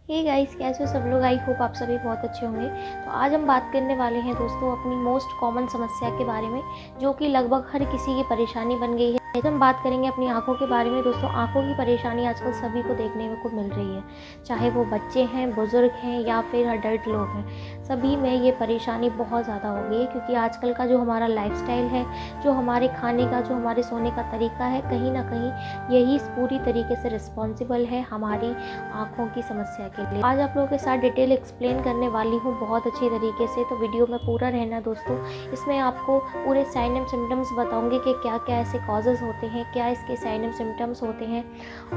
Hey guys, कैसे हो सब लोग। आई होप आप सभी बहुत अच्छे होंगे। तो आज हम बात करने वाले हैं दोस्तों अपनी मोस्ट कॉमन समस्या के बारे में, जो कि लगभग हर किसी की परेशानी बन गई है। आज हम बात करेंगे अपनी आंखों के बारे में। दोस्तों, आंखों की परेशानी आजकल सभी को देखने को मिल रही है, चाहे वो बच्चे हैं, बुजुर्ग हैं या फिर अडल्ट लोग हैं। सभी में ये परेशानी बहुत ज़्यादा हो गई है, क्योंकि आजकल का जो हमारा लाइफस्टाइल है, जो हमारे खाने का, जो हमारे सोने का तरीका है, कहीं ना कहीं यही पूरी तरीके से रिस्पॉन्सिबल है हमारी आंखों की समस्या के लिए। आज आप लोगों के साथ डिटेल एक्सप्लेन करने वाली हूँ बहुत अच्छी तरीके से, तो वीडियो में पूरा रहना दोस्तों। इसमें आपको पूरे साइन एंड सिम्टम्स बताऊंगी कि क्या क्या ऐसे कॉजेज़ होते हैं, क्या इसके साइन एंड सिम्टम्स होते हैं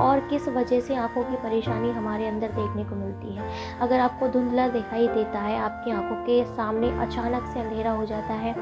और किस वजह से आंखों की परेशानी हमारे अंदर देखने को मिलती है। अगर आपको धुंधला दिखाई देता है, आपकी आंखों के सामने अचानक से अंधेरा हो जाता है,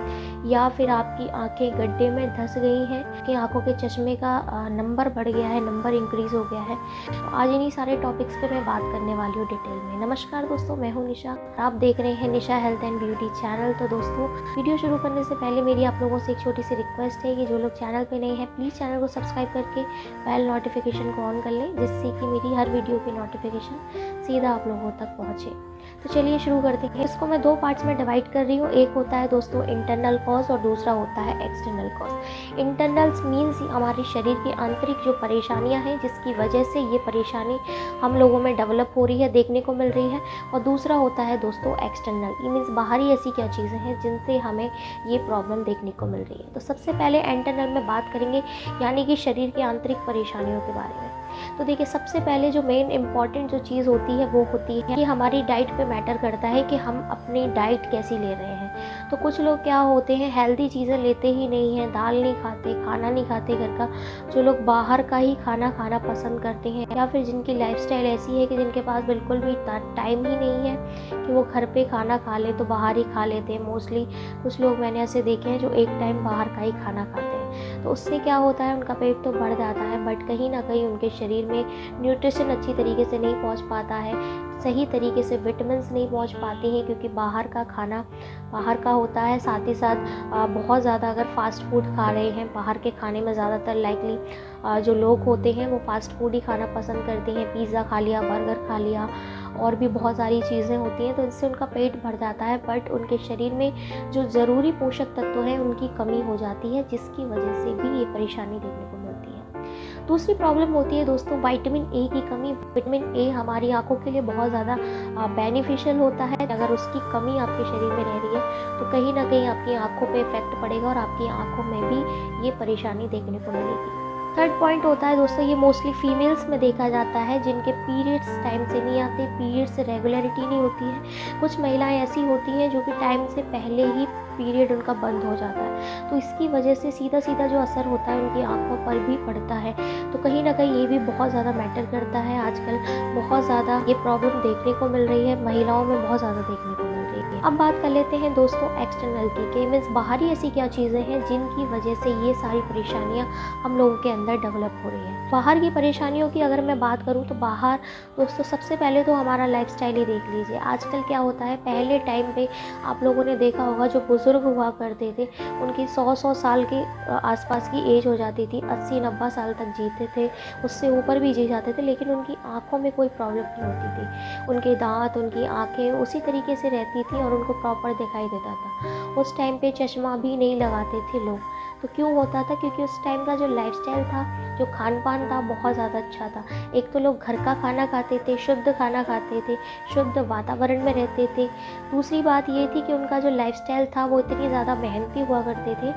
या फिर आपकी आंखें गड्ढे में धंस गई हैं, कि आंखों के चश्मे का नंबर बढ़ गया है, नंबर इंक्रीज़ हो गया है, तो आज इन्हीं सारे टॉपिक्स पे मैं बात करने वाली हूँ डिटेल में। नमस्कार दोस्तों, मैं हूँ निशा और आप देख रहे हैं निशा हेल्थ एंड ब्यूटी चैनल। तो दोस्तों, वीडियो शुरू करने से पहले मेरी आप लोगों से एक छोटी सी रिक्वेस्ट है कि जो लोग चैनल पे नए हैं, प्लीज़ चैनल को सब्सक्राइब करके बेल नोटिफिकेशन को ऑन कर लें, जिससे कि मेरी हर वीडियो की नोटिफिकेशन सीधा आप लोगों तक पहुँचे। तो चलिए शुरू करते हैं। इसको मैं दो पार्ट्स में डिवाइड कर रही हूँ। एक होता है दोस्तों इंटरनल कॉज और दूसरा होता है एक्सटर्नल कॉज। इंटरनल्स मीन्स हमारे शरीर की आंतरिक जो परेशानियाँ हैं, जिसकी वजह से ये परेशानी हम लोगों में डेवलप हो रही है, देखने को मिल रही है। और दूसरा होता है दोस्तों एक्सटर्नल, ये मीन्स बाहरी ऐसी क्या चीज़ें हैं जिनसे हमें ये प्रॉब्लम देखने को मिल रही है। तो सबसे पहले इंटरनल में बात करेंगे, यानी कि शरीर की आंतरिक परेशानियों के बारे में। तो देखिए, सबसे पहले जो मेन इम्पॉर्टेंट जो चीज़ होती है वो होती है कि हमारी डाइट पे मैटर करता है कि हम अपनी डाइट कैसी ले रहे हैं। तो कुछ लोग क्या होते हैं, हेल्दी चीज़ें लेते ही नहीं हैं, दाल नहीं खाते, खाना नहीं खाते घर का, जो लोग बाहर का ही खाना खाना पसंद करते हैं, या फिर जिनकी लाइफस्टाइल ऐसी है कि जिनके पास बिल्कुल भी टाइम ही नहीं है कि वो घर पे खाना खा ले, तो बाहर ही खा लेते हैं। मोस्टली कुछ लोग मैंने ऐसे देखे हैं जो एक टाइम बाहर का ही खाना खाते हैं। तो उससे क्या होता है, उनका पेट तो बढ़ जाता है, बट कहीं ना कहीं उनके शरीर में न्यूट्रिशन अच्छी तरीके से नहीं पहुंच पाता है, सही तरीके से विटामिन्स नहीं पहुंच पाती हैं, क्योंकि बाहर का खाना बाहर का होता है। साथ ही साथ बहुत ज़्यादा अगर फास्ट फूड खा रहे हैं, बाहर के खाने में ज़्यादातर लाइकली जो लोग होते हैं वो फास्ट फूड ही खाना पसंद करते हैं। पिज़्ज़ा खा लिया, बर्गर खा लिया, और भी बहुत सारी चीज़ें होती हैं, तो इससे उनका पेट भर जाता है, बट उनके शरीर में जो ज़रूरी पोषक तत्व हैं उनकी कमी हो जाती है, जिसकी वजह से भी ये परेशानी देखने को मिलती है। दूसरी प्रॉब्लम होती है दोस्तों विटामिन ए की कमी। विटामिन ए हमारी आंखों के लिए बहुत ज़्यादा बेनिफिशियल होता है। अगर उसकी कमी आपके शरीर में रह रही है तो कहीं ना कहीं आपकी आंखों पे इफेक्ट पड़ेगा और आपकी आंखों में भी ये परेशानी देखने को मिलेगी। थर्ड पॉइंट होता है दोस्तों, ये मोस्टली फीमेल्स में देखा जाता है, जिनके पीरियड्स टाइम से नहीं आते, पीरियड्स रेगुलरिटी नहीं होती है। कुछ महिलाएं ऐसी होती हैं जो कि टाइम से पहले ही पीरियड उनका बंद हो जाता है, तो इसकी वजह से सीधा सीधा जो असर होता है उनकी आंखों पर भी पड़ता है। तो कहीं ना कहीं ये भी बहुत ज़्यादा मैटर करता है। आजकल बहुत ज़्यादा ये प्रॉब्लम देखने को मिल रही है, महिलाओं में बहुत ज़्यादा देखने को मिल रही है। अब बात कर लेते हैं दोस्तों एक्सटर्नलिटी के, मीन्स बाहरी ऐसी क्या चीज़ें हैं जिनकी वजह से ये सारी परेशानियाँ हम लोगों के अंदर डेवलप हो रही है। बाहर की परेशानियों की अगर मैं बात करूँ तो बाहर दोस्तों सबसे पहले तो हमारा लाइफस्टाइल ही देख लीजिए। आजकल क्या होता है, पहले टाइम पे आप लोगों ने देखा होगा जो बुजुर्ग हुआ करते थे उनकी 100 साल के आसपास की एज हो जाती थी, 80-90 साल तक जीते थे, उससे ऊपर भी जी जाते थे, लेकिन उनकी आंखों में कोई प्रॉब्लम नहीं होती थी। उनके दांत, उनकी आंखें उसी तरीके से रहती थी और उनको प्रॉपर दिखाई देता था। उस टाइम पे चश्मा भी नहीं लगाते थे लोग। तो क्यों होता था? क्योंकि उस टाइम का जो लाइफस्टाइल था, जो खान पान था, बहुत ज़्यादा अच्छा था। एक तो लोग घर का खाना खाते थे, शुद्ध खाना खाते थे, शुद्ध वातावरण में रहते थे। दूसरी बात ये थी कि उनका जो लाइफस्टाइल था वो इतनी ज़्यादा मेहनती हुआ करते थे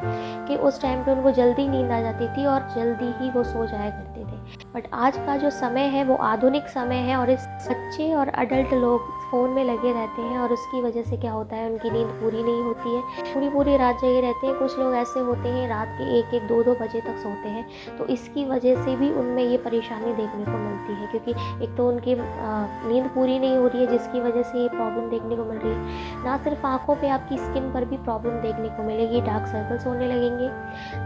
कि उस टाइम पे उनको जल्दी नींद आ जाती थी और जल्दी ही वो सो जाया करते थे। बट आज का जो समय है वो आधुनिक समय है, और इस बच्चे और अडल्ट लोग फ़ोन में लगे रहते हैं, और उसकी वजह से क्या होता है, उनकी नींद पूरी नहीं होती है, पूरी पूरी रात जगे रहते हैं। कुछ लोग ऐसे होते हैं रात के 1-1, 2-2 बजे तक सोते हैं, तो इसकी वजह से भी उनमें ये परेशानी देखने को मिलती है, क्योंकि एक तो उनकी नींद पूरी नहीं हो रही है, जिसकी वजह से ये प्रॉब्लम देखने को मिल रही है। ना सिर्फ आँखों पे, आपकी स्किन पर भी प्रॉब्लम देखने को मिलेगी, डार्क सर्कल्स होने लगेंगे।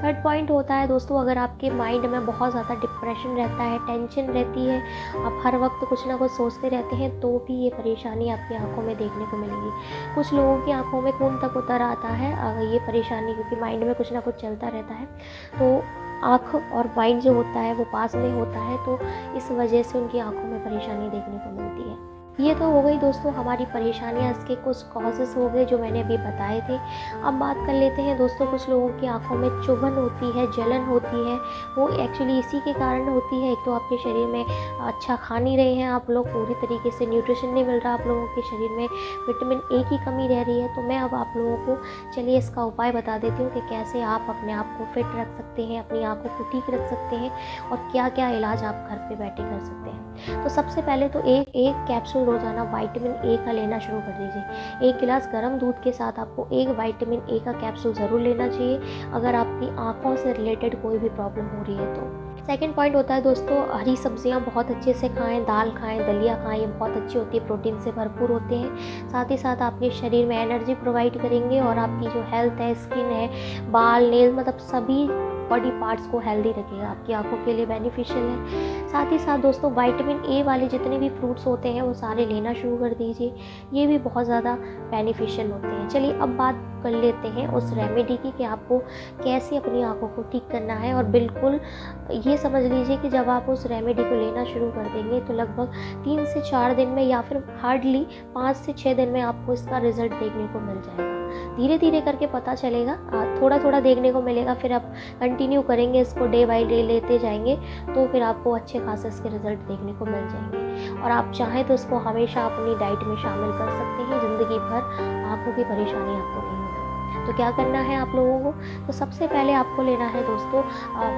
थर्ड पॉइंट होता है दोस्तों, अगर आपके माइंड में बहुत ज़्यादा डिप्रेशन रहता है, टेंशन रहती है, आप हर वक्त कुछ ना कुछ सोचते रहते हैं, तो भी ये परेशानी आपकी आंखों में देखने को मिलेगी। कुछ लोगों की आंखों में खून तक उतर आता है ये परेशानी, क्योंकि माइंड में कुछ ना कुछ चलता रहता है। तो आँख और माइंड जो होता है वो पास में होता है, तो इस वजह से उनकी आंखों में परेशानी देखने को मिलती है। ये तो हो गई दोस्तों हमारी परेशानियाँ, इसके कुछ कॉजेज़ हो गए जो मैंने अभी बताए थे। अब बात कर लेते हैं दोस्तों, कुछ लोगों की आँखों में चुभन होती है, जलन होती है, वो एक्चुअली इसी के कारण होती है। एक तो आपके शरीर में अच्छा खा नहीं रहे हैं आप लोग, पूरी तरीके से न्यूट्रिशन नहीं मिल रहा आप लोगों के शरीर में, विटामिन ए की कमी रह रही है। तो मैं अब आप लोगों को चलिए इसका उपाय बता देती हूँ कि कैसे आप अपने आप को फिट रख सकते हैं, अपनी आँखों को ठीक रख सकते हैं और क्या-क्या इलाज आप घर पे बैठे कर सकते हैं। तो सबसे पहले तो एक कैप्सूल रोज़ाना विटामिन ए का लेना शुरू कर दीजिए। 1 गिलास गर्म दूध के साथ आपको एक विटामिन ए का कैप्सूल ज़रूर लेना चाहिए, अगर आपकी आँखों से रिलेटेड कोई भी प्रॉब्लम हो रही है तो। सेकंड पॉइंट होता है दोस्तों, हरी सब्जियां बहुत अच्छे से खाएं, दाल खाएं, दलिया खाएं, ये बहुत अच्छी होती है, प्रोटीन से भरपूर होते हैं। साथ ही साथ आपके शरीर में एनर्जी प्रोवाइड करेंगे और आपकी जो हेल्थ है, स्किन है, बाल, नेल, मतलब सभी बॉडी पार्ट्स को हेल्दी रखेगा, आपकी आंखों के लिए बेनिफिशियल है। साथ ही साथ दोस्तों विटामिन ए वाले जितने भी फ्रूट्स होते हैं वो सारे लेना शुरू कर दीजिए, ये भी बहुत ज़्यादा बेनिफिशियल होते हैं। चलिए अब बात कर लेते हैं उस रेमेडी की कि आपको कैसे अपनी आंखों को ठीक करना है। और बिल्कुल ये समझ लीजिए कि जब आप उस रेमेडी को लेना शुरू कर देंगे तो लगभग 3 से 4 दिन में या फिर हार्डली 5 से 6 दिन में आपको इसका रिजल्ट देखने को मिल जाएगा। धीरे धीरे करके पता चलेगा, थोड़ा थोड़ा देखने को मिलेगा, फिर आप कंटिन्यू करेंगे इसको, डे बाय डे लेते जाएंगे तो फिर आपको अच्छे खासे इसके रिजल्ट देखने को मिल जाएंगे। और आप चाहें तो इसको हमेशा अपनी डाइट में शामिल कर सकते हैं, ज़िंदगी भर आँखों की परेशानी आपको नहीं होगी। तो क्या करना है आप लोगों को, तो सबसे पहले आपको लेना है दोस्तों,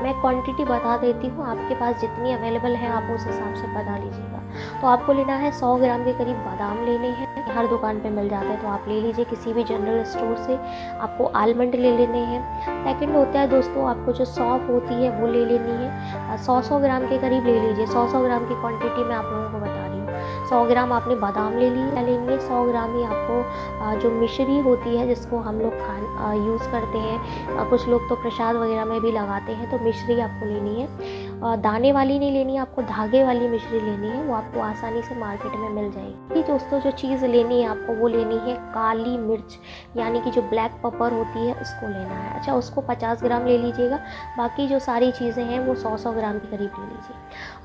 मैं क्वांटिटी बता देती हूँ, आपके पास जितनी अवेलेबल है आप उस हिसाब से बता लीजिएगा। तो आपको लेना है 100 ग्राम के करीब बादाम लेने हैं, हर दुकान पे मिल जाते हैं तो आप ले लीजिए किसी भी जनरल स्टोर से। आपको आलमंड ले लेने हैं। सेकंड होता है दोस्तों, आपको जो सौंफ होती है वो ले लेनी है, 100 ग्राम के करीब ले लीजिए। 100 ग्राम की क्वांटिटी मैं आप लोगों को बता रही हूँ। 100 ग्राम आपने बादाम लेंगे, 100 ग्राम ही आपको जो मिश्री होती है जिसको हम लोग यूज़ करते हैं, कुछ लोग तो प्रसाद वगैरह में भी लगाते हैं, तो मिश्री आपको लेनी है। दाने वाली नहीं लेनी है, आपको धागे वाली मिश्री लेनी है, वो आपको आसानी से मार्केट में मिल जाएगी। दोस्तों जो चीज़ लेनी है आपको वो लेनी है काली मिर्च, यानी कि जो ब्लैक पेपर होती है उसको लेना है। अच्छा, उसको 50 ग्राम ले लीजिएगा, बाकी जो सारी चीज़ें हैं वो 100 ग्राम के करीब ले लीजिए।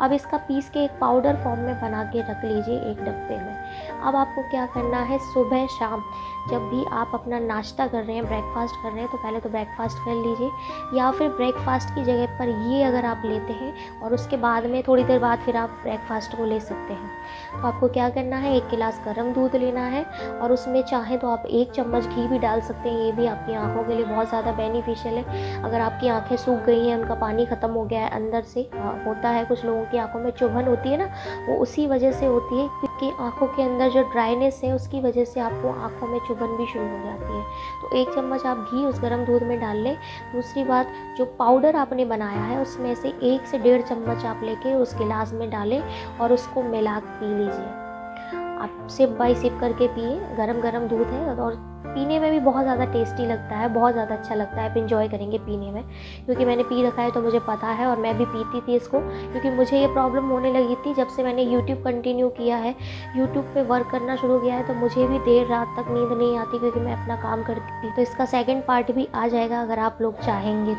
अब इसका पीस के एक पाउडर फॉर्म में बना के रख लीजिए एक डब्बे में। अब आपको क्या करना है, सुबह शाम जब भी आप अपना नाश्ता कर रहे हैं, ब्रेकफास्ट कर रहे हैं, तो पहले तो ब्रेकफास्ट कर लीजिए, या फिर ब्रेकफास्ट की जगह पर ये अगर आप लेते हैं और उसके बाद में थोड़ी देर बाद फिर आप ब्रेकफास्ट को ले सकते हैं। तो आपको क्या करना है, 1 गिलास गर्म दूध लेना है और उसमें चाहें तो आप 1 चम्मच घी भी डाल सकते हैं, ये भी आपकी आंखों के लिए बहुत ज़्यादा बेनिफिशियल है। अगर आपकी आंखें सूख गई हैं, उनका पानी ख़त्म हो गया है अंदर से, होता है कुछ लोगों की आंखों में चुभन होती है ना, वो उसी वजह से होती है, क्योंकि आंखों के अंदर जो ड्राइनेस है उसकी वजह से आपको आंखों में चुभन भी शुरू हो जाती है। तो 1 चम्मच आप घी उस गर्म दूध में डाल लें। दूसरी बात, जो पाउडर आपने बनाया है उसमें से 1 से 1.5 चम्मच आप लेके उस गिलास में डालें और उसको मिला पी लीजिए। आप सिप बाय सिप करके पिए, गरम गरम दूध है और पीने में भी बहुत ज़्यादा टेस्टी लगता है, बहुत ज़्यादा अच्छा लगता है, आप इन्जॉय करेंगे पीने में, क्योंकि मैंने पी रखा है तो मुझे पता है और मैं भी पीती थी इसको, क्योंकि मुझे ये प्रॉब्लम होने लगी थी जब से मैंने यूट्यूब कंटिन्यू किया है, यूट्यूब पे वर्क करना शुरू किया है, तो मुझे भी देर रात तक नींद नहीं आती क्योंकि मैं अपना काम करती थी। तो इसका सेकंड पार्ट भी आ जाएगा अगर आप लोग चाहेंगे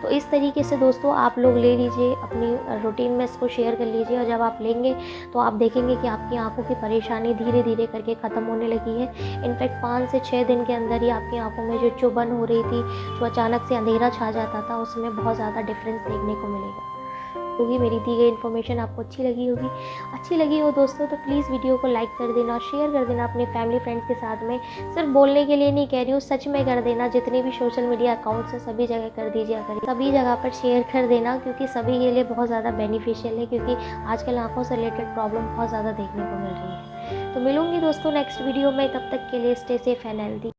तो इस तरीके से दोस्तों आप लोग ले लीजिए, अपनी रूटीन में इसको शेयर कर लीजिए और जब आप लेंगे तो आप देखेंगे कि आपकी आंखों की परेशानी धीरे धीरे करके ख़त्म होने लगी है। इनफैक्ट 5 से 6 दिन के अंदर ही आपकी आंखों में जो चुभन हो रही थी, जो अचानक से अंधेरा छा जाता था, उसमें बहुत ज़्यादा डिफरेंस देखने को मिलेगा। क्योंकि मेरी दी गई इन्फॉर्मेशन आपको अच्छी लगी होगी, अच्छी लगी हो दोस्तों तो प्लीज़ वीडियो को लाइक कर देना और शेयर कर देना अपने फैमिली फ्रेंड्स के साथ में। सिर्फ बोलने के लिए नहीं कह रही हूँ, सच में कर देना, जितने भी सोशल मीडिया अकाउंट्स हैं सभी जगह कर दीजिए, सभी जगह पर शेयर कर देना, क्योंकि सभी के लिए बहुत ज़्यादा बेनिफिशियल है, क्योंकि आजकल आँखों से रिलेटेड प्रॉब्लम बहुत ज़्यादा देखने को मिल रही है। तो मिलूंगी दोस्तों नेक्स्ट वीडियो में, तब तक के लिए स्टे सेफ एंड हेल्दी।